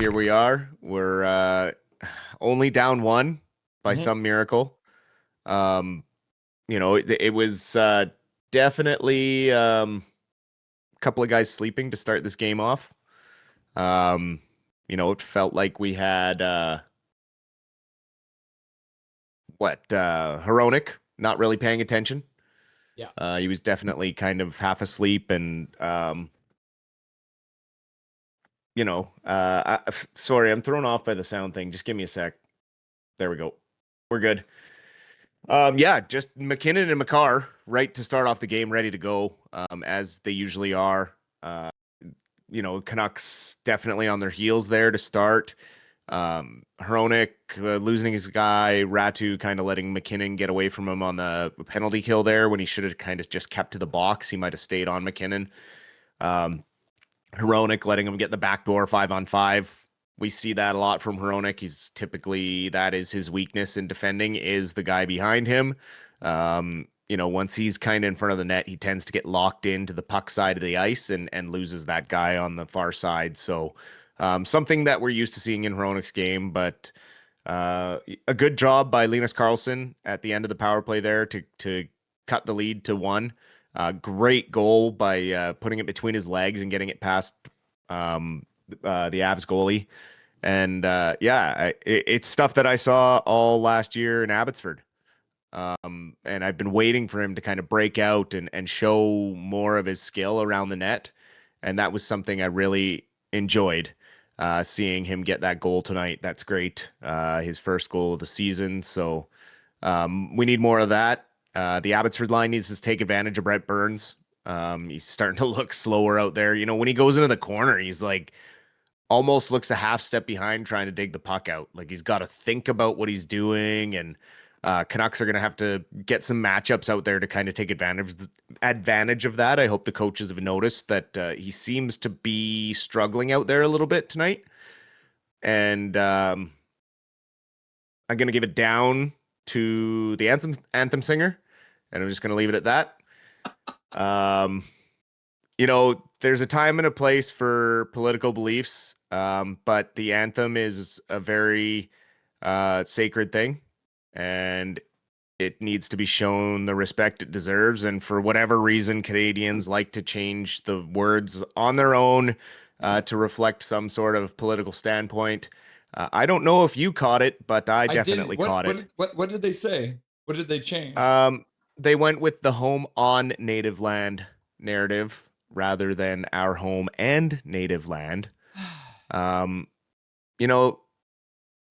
here we are. We're only down one by Mhm. some miracle. Um, it was definitely a couple of guys sleeping to start this game off. It felt like we had Hronik not really paying attention. Yeah. He was definitely kind of half asleep and sorry, I'm thrown off by the sound thing. Just give me a sec. There we go. We're good. Yeah, just McKinnon and Makar right to start off the game, ready to go, as they usually are. Uh, Canucks definitely on their heels there to start. Hronik losing his guy, Ratu kind of letting McKinnon get away from him on the penalty kill there when he should have kind of just kept to the box. He might have stayed on McKinnon. Um, Hronik letting him get the backdoor 5-on-5. We see that a lot from Hronik. He's typically, that is his weakness in defending, is the guy behind him. Once he's kind of in front of the net, he tends to get locked into the puck side of the ice and loses that guy on the far side. So something that we're used to seeing in Hronik's game, but a good job by Linus Karlsson at the end of the power play there to cut the lead to 1. Great goal by putting it between his legs and getting it past the Avs goalie. And it's stuff that I saw all last year in Abbotsford. And I've been waiting for him to kind of break out and show more of his skill around the net. And that was something I really enjoyed, seeing him get that goal tonight. That's great. His first goal of the season. So we need more of that. The Abbotsford line needs to take advantage of Brett Burns. He's starting to look slower out there. When he goes into the corner, he's like almost looks a half step behind trying to dig the puck out. Like he's got to think about what he's doing. And Canucks are going to have to get some matchups out there to kind of take advantage of that. I hope the coaches have noticed that he seems to be struggling out there a little bit tonight. And I'm going to give it down to the anthem singer, and I'm just going to leave it at that. There's a time and a place for political beliefs, but the anthem is a very sacred thing, and it needs to be shown the respect it deserves. And for whatever reason, Canadians like to change the words on their own to reflect some sort of political standpoint. I don't know if you caught it, but I definitely didn't. caught it. What did they say? What did they change? They went with the home on native land narrative rather than our home and native land. Um, you know,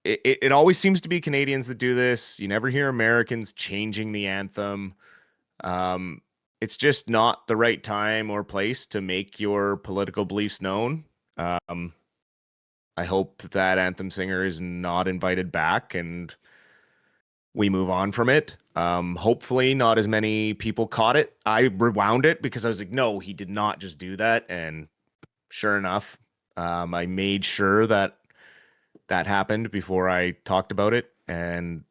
it always seems to be Canadians that do this. You never hear Americans changing the anthem. It's just not the right time or place to make your political beliefs known. I hope that anthem singer is not invited back and we move on from it. Hopefully not as many people caught it. I rewound it because I was like, no, he did not just do that. And sure enough, I made sure that that happened before I talked about it. And,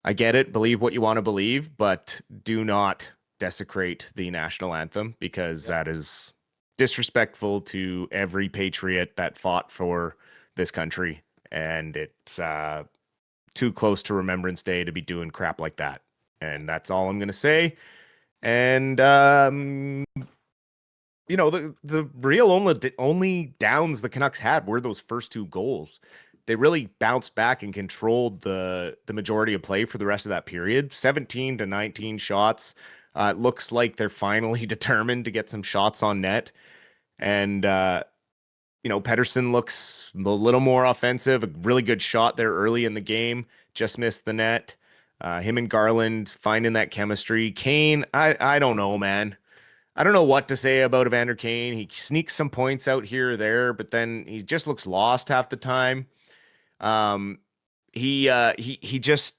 I get it. Believe what you want to believe, but do not desecrate the national anthem because that is disrespectful to every patriot that fought for this country. And it's too close to Remembrance Day to be doing crap like that. And that's all I'm going to say. And, the real only downs the Canucks had were those first 2 goals. They really bounced back and controlled the majority of play for the rest of that period. 17 to 19 shots. It looks like they're finally determined to get some shots on net. And, Pettersson looks a little more offensive. A really good shot there early in the game. Just missed the net. Him and Garland finding that chemistry. Kane, I don't know, man. I don't know what to say about Evander Kane. He sneaks some points out here or there, but then he just looks lost half the time. He just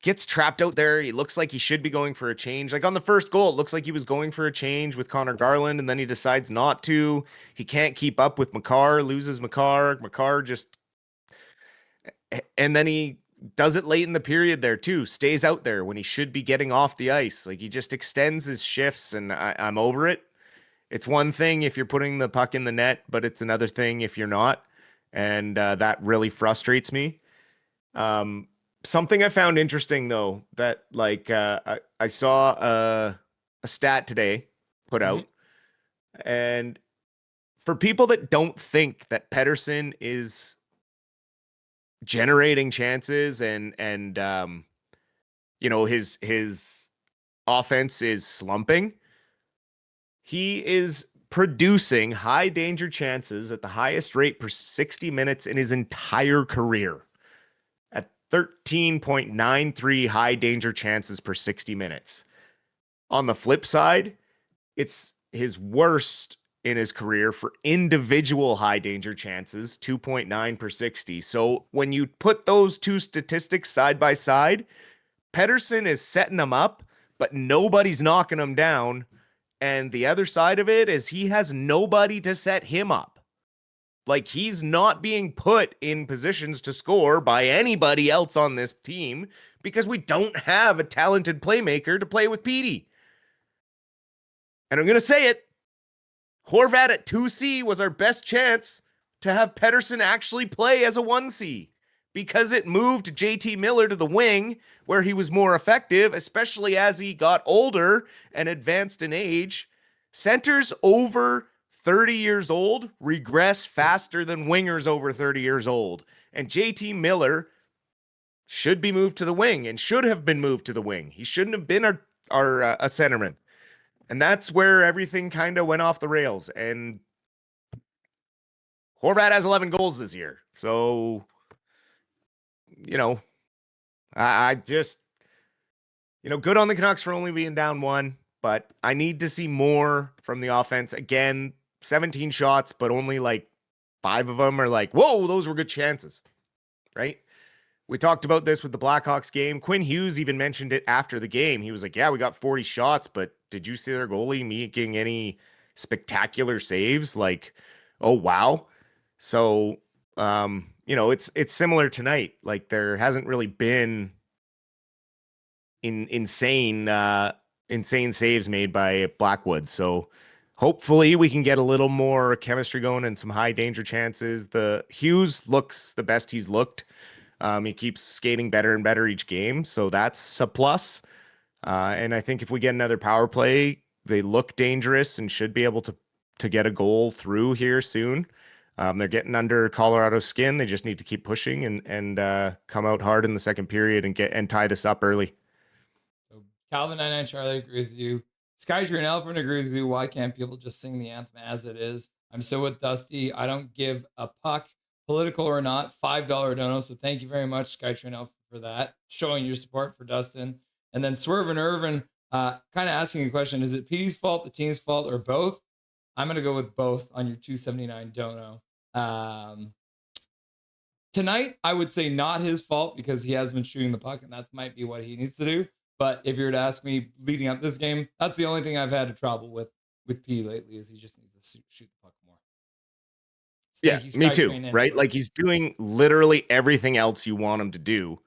gets trapped out there. He looks like he should be going for a change. Like on the first goal, it looks like he was going for a change with Connor Garland, and then he decides not to. He can't keep up with Makar, loses Makar. Makar just, and then he does it late in the period there too. Stays out there when he should be getting off the ice. Like he just extends his shifts, and I'm over it. It's one thing if you're putting the puck in the net, but it's another thing if you're not. And that really frustrates me. Something I found interesting though, that like I saw a stat today put out, and for people that don't think that Pettersson is generating chances and his offense is slumping, he is producing high danger chances at the highest rate per 60 minutes in his entire career at 13.93 high danger chances per 60 minutes. On the flip side, it's his worst in his career for individual high danger chances, 2.9 per 60. So when you put those two statistics side by side, Pettersson is setting them up, but nobody's knocking him down. And the other side of it is he has nobody to set him up. Like, he's not being put in positions to score by anybody else on this team because we don't have a talented playmaker to play with Petey. And I'm going to say it. Horvat at 2C was our best chance to have Pettersson actually play as a 1C because it moved JT Miller to the wing where he was more effective, especially as he got older and advanced in age. Centers over 30 years old regress faster than wingers over 30 years old. And JT Miller should be moved to the wing and should have been moved to the wing. He shouldn't have been our centerman. And that's where everything kind of went off the rails. And Horvat has 11 goals this year. So, I just, good on the Canucks for only being down one, but I need to see more from the offense. Again, 17 shots, but only like 5 of them are like, whoa, those were good chances, right? We talked about this with the Blackhawks game. Quinn Hughes even mentioned it after the game. He was like, yeah, we got 40 shots, but did you see their goalie making any spectacular saves? Like, oh, wow. So, it's similar tonight. Like, there hasn't really been insane saves made by Blackwood. So hopefully we can get a little more chemistry going and some high danger chances. The Hughes looks the best he's looked. He keeps skating better and better each game, so that's a plus. And I think if we get another power play, they look dangerous and should be able to get a goal through here soon. They're getting under Colorado's skin. They just need to keep pushing and come out hard in the second period and tie this up early. So Calvin 99 Charlie agrees with you. Skytree and Alfred agrees with you. Why can't people just sing the anthem as it is? I'm so with Dusty. I don't give a puck, political or not. $5 dono. So thank you very much, Skytree and Alfred, for that, showing your support for Dustin. And then Swerve and Irvin kind of asking a question: is it Petey's fault, the team's fault, or both? I'm going to go with both on your 279 dono. Tonight, I would say not his fault because he has been shooting the puck, and that might be what he needs to do. But if you were to ask me leading up this game, that's the only thing I've had trouble with P lately is he just needs to shoot the puck more. Yeah, me too, right? Like, he's doing literally everything else you want him to do,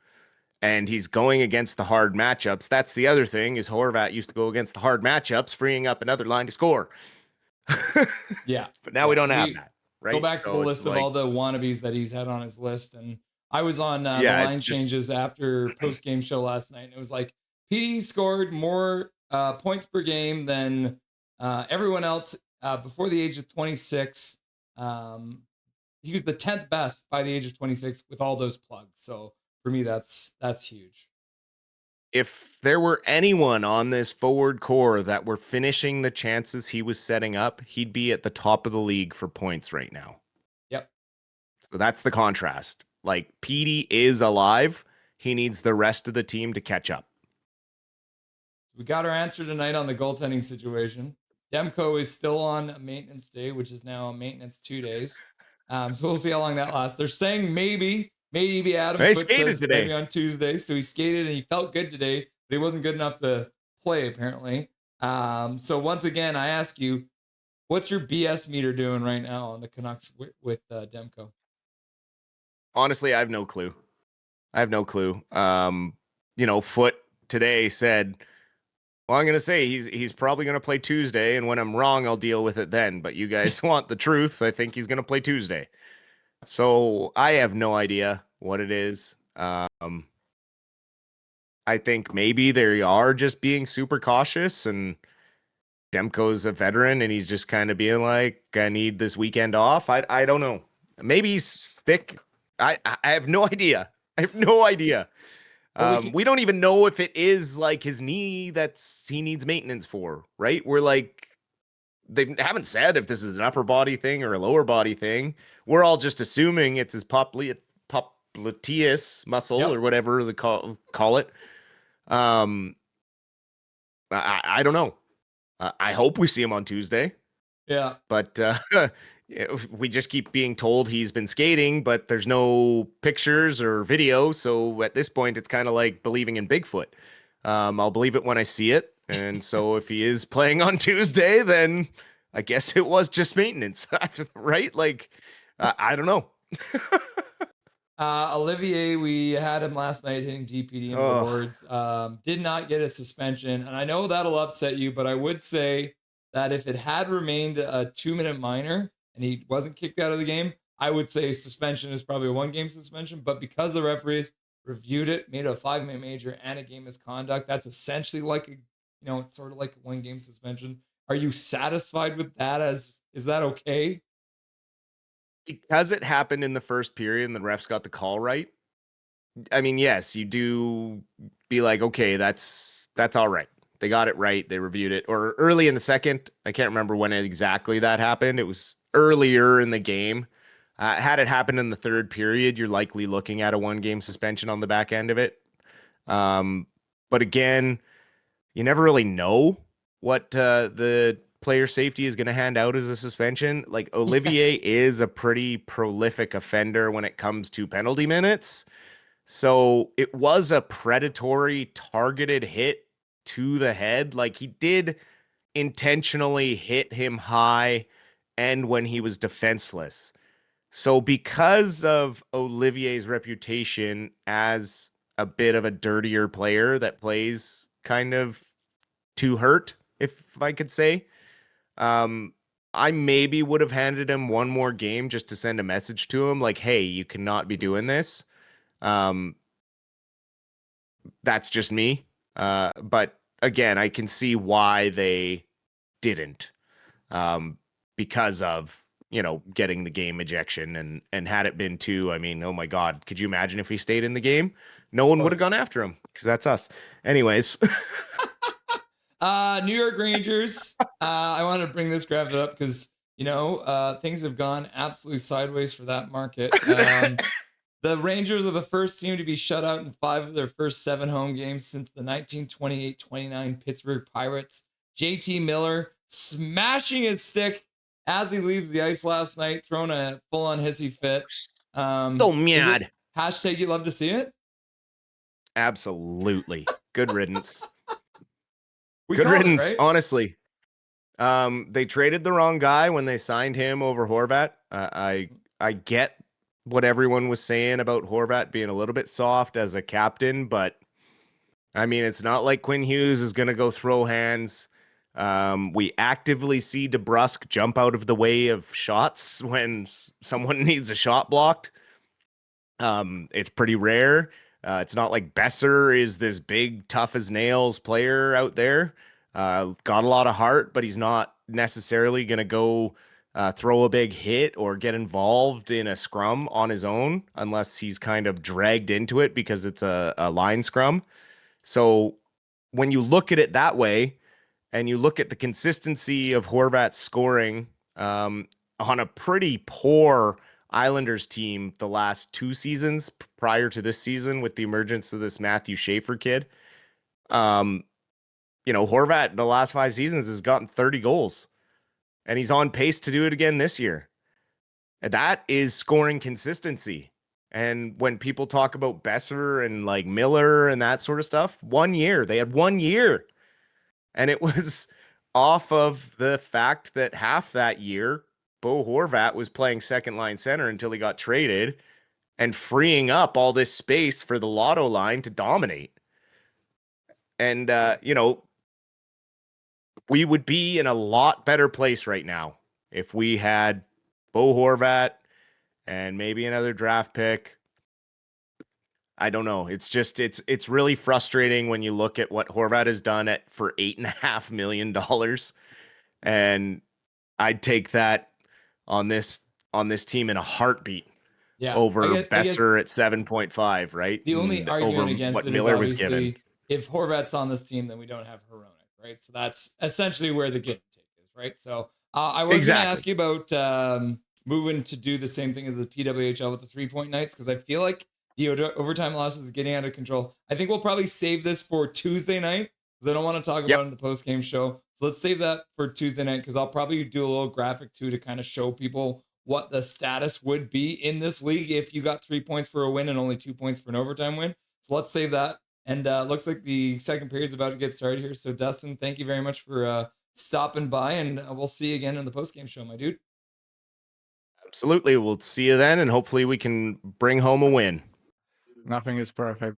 and he's going against the hard matchups. That's the other thing is Horvat used to go against the hard matchups, freeing up another line to score. Yeah. But now we don't have that. Right? Go back to the list of all the wannabes that he's had on his list. And I was on the line changes after post-game show last night. And it was like, Petey scored more points per game than everyone else before the age of 26. He was the 10th best by the age of 26 with all those plugs. So for me, that's huge. If there were anyone on this forward core that were finishing the chances he was setting up, he'd be at the top of the league for points right now. Yep. So that's the contrast. Like, Petey is alive. He needs the rest of the team to catch up. We got our answer tonight on the goaltending situation. Demko is still on a maintenance day, which is now a maintenance 2 days. So we'll see how long that lasts. They're saying maybe Adam Foote says today. Maybe on Tuesday. So he skated and he felt good today, but he wasn't good enough to play apparently. So once again, I ask you, what's your BS meter doing right now on the Canucks with Demko? Honestly, I have no clue. Foote today said Well, I'm gonna say he's probably gonna play Tuesday, and when I'm wrong, I'll deal with it then. But you guys want the truth. I think he's gonna play Tuesday. So I have no idea what it is. I think maybe they are just being super cautious, and Demko's a veteran, and he's just kind of being like, "I need this weekend off." I don't know. Maybe he's thick. I have no idea. I have no idea. But we can. We don't even know if it is like his knee that's he needs maintenance for, right? We're like, they haven't said if this is an upper body thing or a lower body thing. We're all just assuming it's his popliteus muscle or Yep. whatever they call it. Um, I don't know. I hope we see him on Tuesday, Yeah. but we just keep being told he's been skating, but there's no pictures or video. So at this point, it's kind of like believing in Bigfoot. I'll believe it when I see it. And so if he is playing on Tuesday, then I guess it was just maintenance, right? Like, I don't know. Olivier, we had him last night hitting DPD into the Oh, boards. Did not get a suspension, and I know that'll upset you, but I would say that if it had remained a 2-minute minor and he wasn't kicked out of the game, I would say suspension is probably a 1-game suspension. But because the referees reviewed it, made it a 5-minute major and a game misconduct, that's essentially like it's sort of like a 1-game suspension. Are you satisfied with that? Is that okay? because it happened in the first period and the refs got the call right. I mean, yes, you do be like, okay, that's all right. They got it right. They reviewed it. Or early in the second, I can't remember when exactly that happened. It was earlier in the game. Had it happened in the third period, you're likely looking at a 1-game suspension on the back end of it. But again, you never really know what the player safety is going to hand out as a suspension. Like Olivier is a pretty prolific offender when it comes to penalty minutes. So it was a predatory targeted hit to the head. Like he did intentionally hit him high and when he was defenseless. So because of Olivier's reputation as a bit of a dirtier player that plays kind of to hurt, if I could say, um, I maybe would have handed him one more game just to send a message to him like, hey, you cannot be doing this. Um, that's just me. But again, I can see why they didn't, because of getting the game ejection and had it been two, I mean, oh my God, could you imagine if he stayed in the game? No one would have gone after him because that's us. Anyways, New York Rangers. I wanted to bring this graphic up because things have gone absolutely sideways for that market. The Rangers are the first team to be shut out in 5 of their first 7 home games since the 1928-29 Pittsburgh Pirates. JT Miller smashing his stick as he leaves the ice last night, throwing a full-on hissy fit. so Is it mad. hashtag you love to see it? Absolutely. Good riddance. We Good called it, riddance, right? honestly. They traded the wrong guy when they signed him over Horvat. I get what everyone was saying about Horvat being a little bit soft as a captain, but I mean, it's not like Quinn Hughes is going to go throw hands. We actively see DeBrusque jump out of the way of shots when someone needs a shot blocked. It's pretty rare. It's not like Besser is this big, tough as nails player out there. Got a lot of heart, but he's not necessarily going to go throw a big hit or get involved in a scrum on his own unless he's kind of dragged into it because it's a line scrum. So when you look at it that way and you look at the consistency of Horvat's scoring on a pretty poor Islanders team the last 2 seasons prior to this season with the emergence of this Matthew Schaefer kid. Horvat the last 5 seasons has gotten 30 goals and he's on pace to do it again this year. And that is scoring consistency. And when people talk about Besser and like Miller and that sort of stuff, 1 year, they had 1 year. And it was off of the fact that half that year, Bo Horvat was playing second line center until he got traded and freeing up all this space for the Lotto line to dominate. And, we would be in a lot better place right now if we had Bo Horvat and maybe another draft pick. I don't know. It's just it's really frustrating when you look at what Horvat has done for $8.5 million, and I'd take that on this team in a heartbeat Yeah, over I guess Besser at 7.5, right? the only And argument over against what it is Miller was given. obviously if Horvat's on this team, then we don't have Hronek, right? So that's essentially where the give and take is, right? So I was going to ask you about moving to do the same thing as the PWHL with the 3-point nights, because I feel like the overtime losses is getting out of control. I think we'll probably save this for Tuesday night because I don't want to talk about it in the post-game show. So let's save that for Tuesday night, because I'll probably do a little graphic too to kind of show people what the status would be in this league if you got 3 points for a win and only 2 points for an overtime win. So let's save that. And looks like the second period is about to get started here. So Dustin, thank you very much for stopping by, and we'll see you again in the post-game show, my dude. Absolutely. We'll see you then, and hopefully we can bring home a win. Nothing is perfect.